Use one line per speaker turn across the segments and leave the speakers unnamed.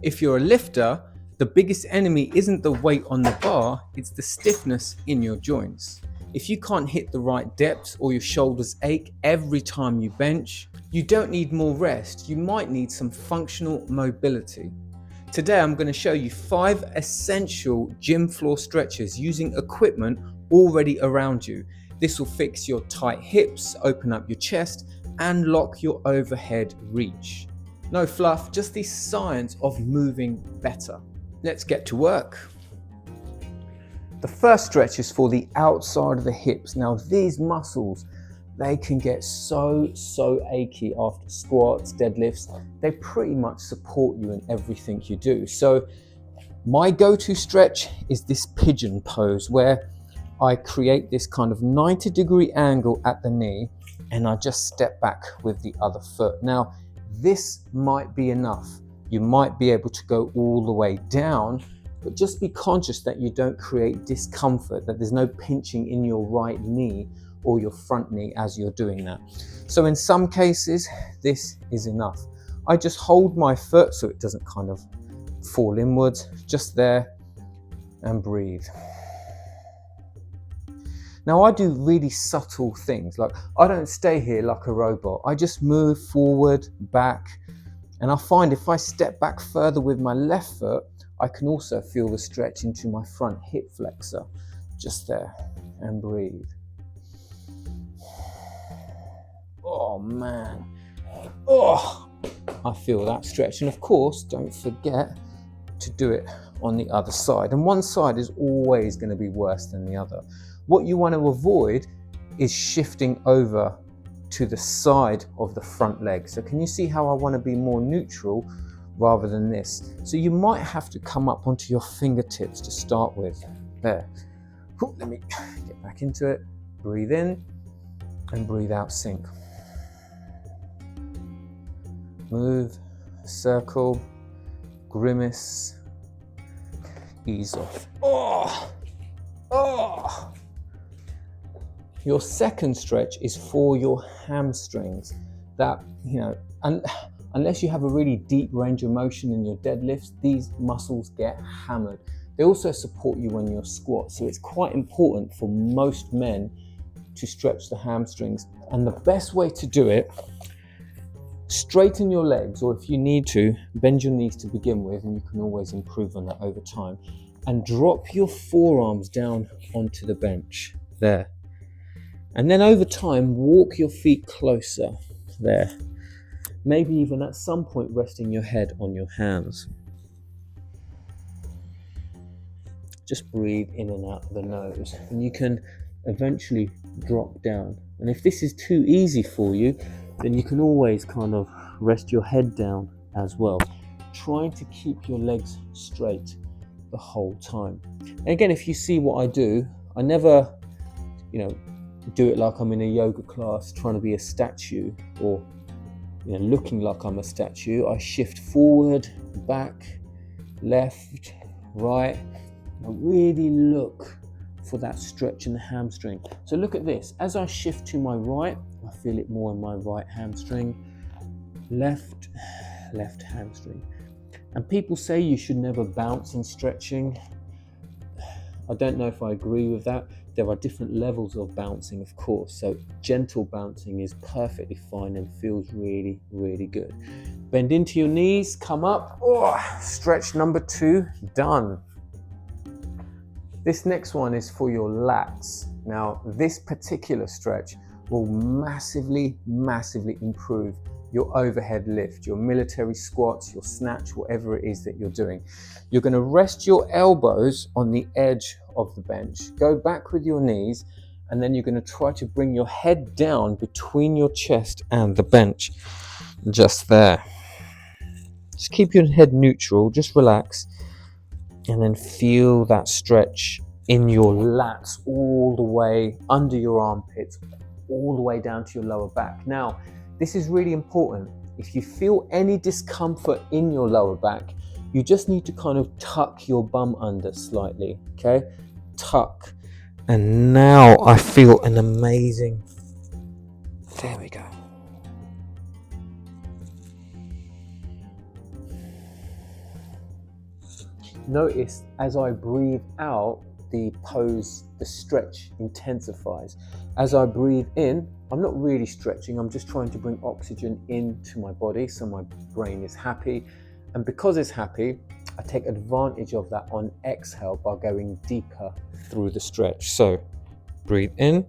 If you're a lifter, the biggest enemy isn't the weight on the bar, it's the stiffness in your joints. If you can't hit the right depth or your shoulders ache every time you bench, you don't need more rest, you might need some functional mobility. Today I'm going to show you 5 essential gym floor stretches using equipment already around you. This will fix your tight hips, open up your chest, and lock your overhead reach. No fluff, just the science of moving better. Let's get to work. The first stretch is for the outside of the hips. Now these muscles, they can get so achy after squats, deadlifts. They pretty much support you in everything you do. So my go-to stretch is this pigeon pose, where I create this kind of 90-degree angle at the knee and I just step back with the other foot. Now this might be enough. You might be able to go all the way down, but just be conscious that you don't create discomfort, that there's no pinching in your right knee or your front knee as you're doing that. So in some cases, this is enough. I just hold my foot so it doesn't kind of fall inwards, just there, and breathe. Now I do really subtle things, like I don't stay here like a robot. I just move forward, back, and I find if I step back further with my left foot, I can also feel the stretch into my front hip flexor, just there, and breathe. Oh man, oh, I feel that stretch. And of course, don't forget to do it on the other side. And one side is always going to be worse than the other. What you want to avoid is shifting over to the side of the front leg. So can you see how I want to be more neutral rather than this? So you might have to come up onto your fingertips to start with. There. Let me get back into it. Breathe in and breathe out, sink. Move, circle, grimace, ease off. Oh! Oh! Your second stretch is for your hamstrings. That, unless you have a really deep range of motion in your deadlifts, these muscles get hammered. They also support you when you're squat, so it's quite important for most men to stretch the hamstrings. And the best way to do it, straighten your legs, or if you need to, bend your knees to begin with, and you can always improve on that over time. And drop your forearms down onto the bench, there. And then over time, walk your feet closer, there. Maybe even at some point resting your head on your hands. Just breathe in and out of the nose, and you can eventually drop down. And if this is too easy for you, then you can always kind of rest your head down as well, trying to keep your legs straight the whole time. And again, if you see what I do, I never, do it like I'm in a yoga class trying to be a statue, or looking like I'm a statue. I shift forward, back, left, right. I really look for that stretch in the hamstring. So look at this. As I shift to my right, I feel it more in my right hamstring. Left hamstring. And people say you should never bounce in stretching. I don't know if I agree with that. There are different levels of bouncing, of course. So gentle bouncing is perfectly fine and feels really, really good. Bend into your knees, come up. Oh, stretch number 2, done. This next one is for your lats. Now, this particular stretch will massively improve your overhead lift, your military squats, your snatch, whatever it is that you're doing. You're going to rest your elbows on the edge of the bench, go back with your knees, and then you're going to try to bring your head down between your chest and the bench, just there. Just keep your head neutral, just relax, and then feel that stretch in your lats all the way under your armpits, all the way down to your lower back. Now, this is really important. If you feel any discomfort in your lower back, you just need to kind of tuck your bum under slightly, okay? Tuck. And now I feel an amazing, there we go. Notice as I breathe out, the stretch intensifies. As I breathe in, I'm not really stretching, I'm just trying to bring oxygen into my body so my brain is happy. And because it's happy, I take advantage of that on exhale by going deeper through the stretch. So breathe in,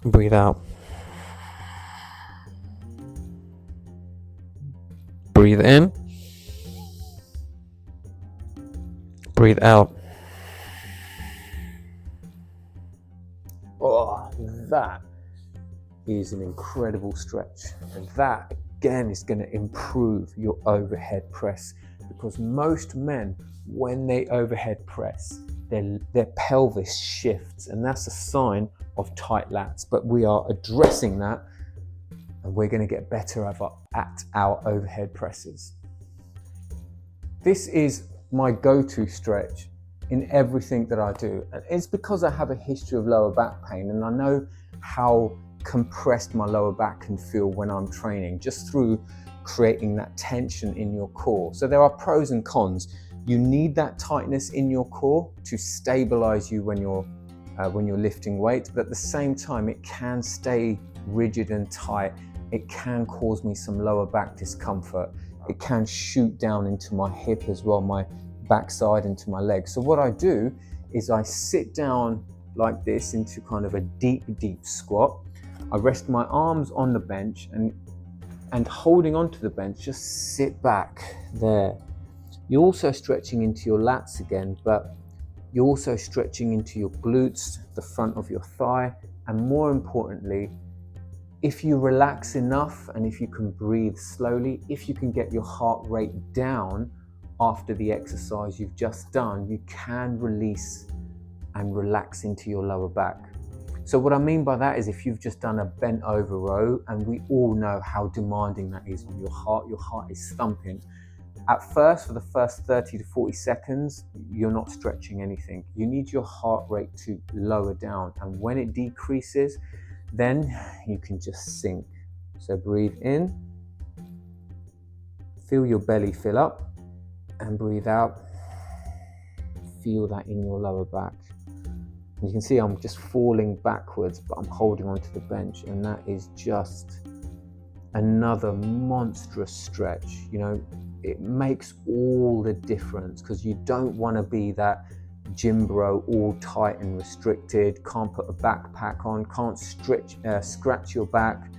breathe out. Breathe in, breathe out. Oh, that is an incredible stretch. And that again is going to improve your overhead press, because most men, when they overhead press, their pelvis shifts, and that's a sign of tight lats. But we are addressing that, and we're going to get better at our overhead presses. This is my go-to stretch in everything that I do. And it's because I have a history of lower back pain, and I know how compressed my lower back can feel when I'm training, just through creating that tension in your core. So there are pros and cons. You need that tightness in your core to stabilize you when you're lifting weights, but at the same time, it can stay rigid and tight. It can cause me some lower back discomfort. It can shoot down into my hip as well, my backside, into my legs. So what I do is I sit down like this into kind of a deep squat. I rest my arms on the bench, and holding onto the bench, just sit back there. You're also stretching into your lats again, but you're also stretching into your glutes, the front of your thigh, and more importantly, if you relax enough and if you can breathe slowly, if you can get your heart rate down after the exercise you've just done, you can release and relax into your lower back. So what I mean by that is, if you've just done a bent over row, and we all know how demanding that is on your heart is thumping. At first, for the first 30 to 40 seconds, you're not stretching anything. You need your heart rate to lower down, and when it decreases, then you can just sink. So breathe in, feel your belly fill up, and breathe out. Feel that in your lower back. You can see I'm just falling backwards, but I'm holding onto the bench, and that is just another monstrous stretch. You know, it makes all the difference, because you don't want to be that gym bro, all tight and restricted, can't put a backpack on, can't scratch your back,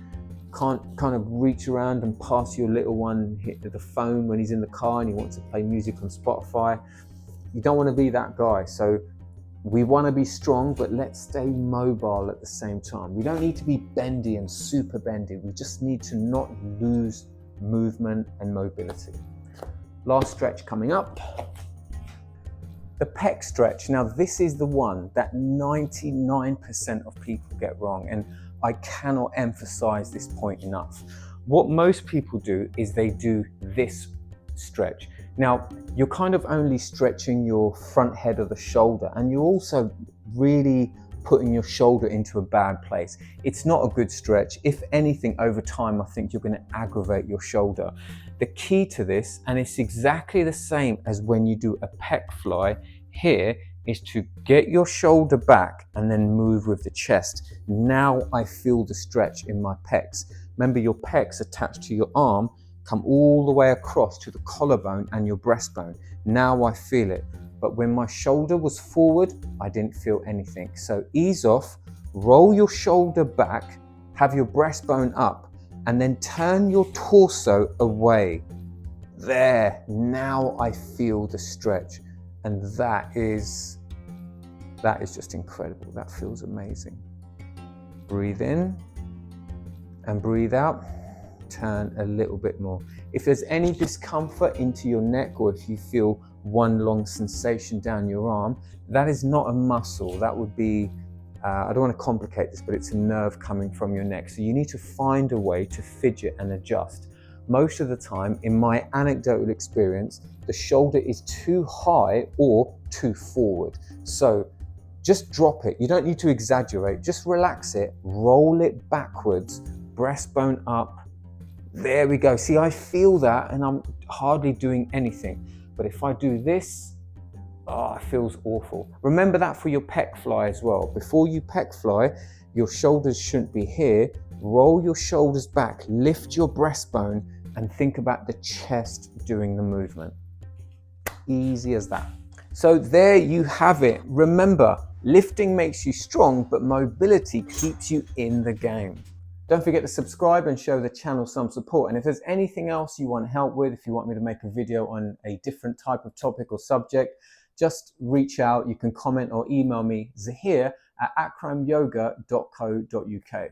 can't kind of reach around and pass your little one hit the phone when he's in the car and he wants to play music on Spotify. You don't want to be that guy. So we want to be strong, but let's stay mobile at the same time. We don't need to be bendy and super bendy. We just need to not lose movement and mobility. Last stretch coming up. The pec stretch. Now this is the one that 99% of people get wrong, and I cannot emphasize this point enough. What most people do is they do this stretch. Now you're kind of only stretching your front head of the shoulder, and you're also really putting your shoulder into a bad place. It's not a good stretch. If anything, over time, I think you're going to aggravate your shoulder. The key to this, and it's exactly the same as when you do a pec fly here, is to get your shoulder back and then move with the chest. Now I feel the stretch in my pecs. Remember, your pecs attached to your arm come all the way across to the collarbone and your breastbone. Now I feel it. But when my shoulder was forward, I didn't feel anything. So ease off, roll your shoulder back, have your breastbone up, and then turn your torso away. There, now I feel the stretch. And that is just incredible. That feels amazing. Breathe in and breathe out. Turn a little bit more. If there's any discomfort into your neck, or if you feel one long sensation down your arm, that is not a muscle. That would be, I don't want to complicate this, but it's a nerve coming from your neck. So you need to find a way to fidget and adjust. Most of the time, in my anecdotal experience, the shoulder is too high or too forward. So just drop it. You don't need to exaggerate. Just relax it, roll it backwards, breastbone up. There we go. See, I feel that, and I'm hardly doing anything. But if I do this, oh, it feels awful. Remember that for your pec fly as well. Before you pec fly, your shoulders shouldn't be here. Roll your shoulders back, lift your breastbone, and think about the chest doing the movement. Easy as that. So there you have it. Remember, lifting makes you strong, but mobility keeps you in the game. Don't forget to subscribe and show the channel some support. And if there's anything else you want help with, if you want me to make a video on a different type of topic or subject, just reach out. You can comment or email me, Zahir at akramyoga.co.uk.